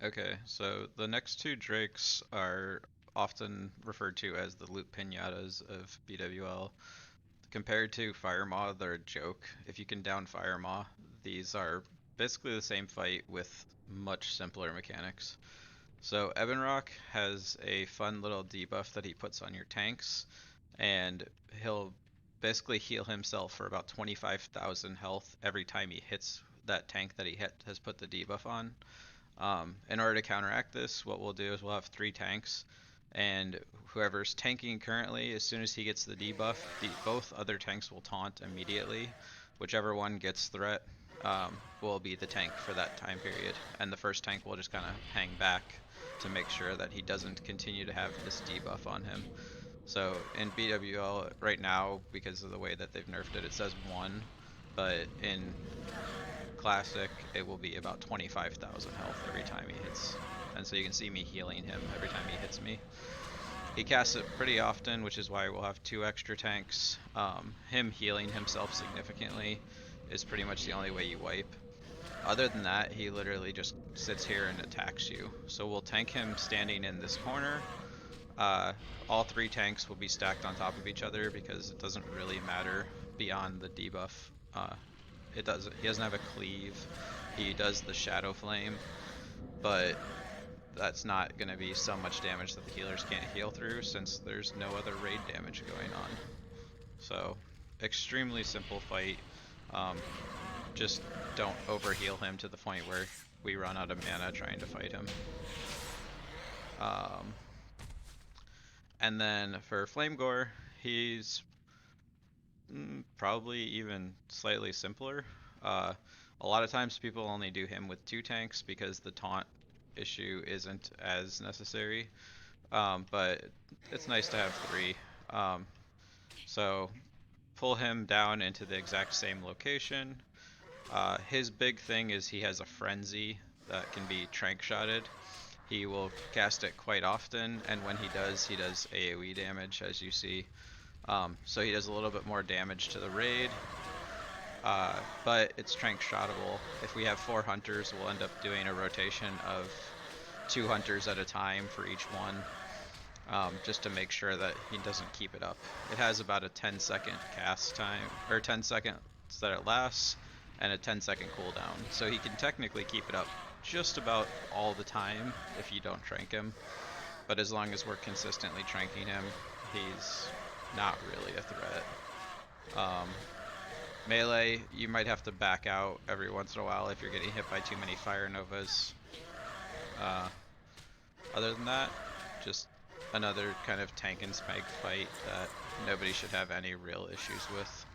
Okay, so the next two Drakes are often referred to as the loot pinatas of BWL. Compared to Fire Maw, they're a joke. If you can down Fire Maw, these are basically the same fight with much simpler mechanics. So Ebonroc has a fun little debuff that he puts on your tanks, and he'll basically heal himself for about 25,000 health every time he hits that tank that has put the debuff on. In order to counteract this, what we'll do is we'll have three tanks, and whoever's tanking currently, as soon as he gets the debuff, both other tanks will taunt immediately. Whichever one gets threat will be the tank for that time period, and the first tank will just kind of hang back to make sure that he doesn't continue to have this debuff on him. So in BWL right now, because of the way that they've nerfed it, it says 1, but in Classic, it will be about 25,000 health every time he hits. And so you can see me healing him every time he hits me. He casts it pretty often, which is why we'll have two extra tanks. Him healing himself significantly is pretty much the only way you wipe. Other than that, he literally just sits here and attacks you. So we'll tank him standing in this corner. Uh, all three tanks will be stacked on top of each other because it doesn't really matter beyond the debuff. Uh, he doesn't have a cleave. He does the shadow flame, but that's not going to be so much damage that the healers can't heal through since there's no other raid damage going on. So extremely simple fight. Um, just don't overheal him to the point where we run out of mana trying to fight him. Um, and then for Flamegor, he's probably even slightly simpler. Uh, a lot of times people only do him with two tanks because the taunt issue isn't as necessary. But it's nice to have three. Um, so pull him down into the exact same location. His big thing is he has a frenzy that can be trank shotted. He will cast it quite often, and when he does AoE damage, as you see. So he does a little bit more damage to the raid, but it's trank shottable. If we have 4 hunters, we'll end up doing a rotation of 2 hunters at a time for each one, just to make sure that he doesn't keep it up. It has about a 10-second cast time, or 10 seconds that it lasts, and a 10-second cooldown. So he can technically keep it up just about all the time if you don't trank him. But as long as we're consistently tranking him, he's not really a threat. Um, Melee, you might have to back out every once in a while if you're getting hit by too many Fire Novas. Uh, Other than that, just another kind of tank and spike fight that nobody should have any real issues with.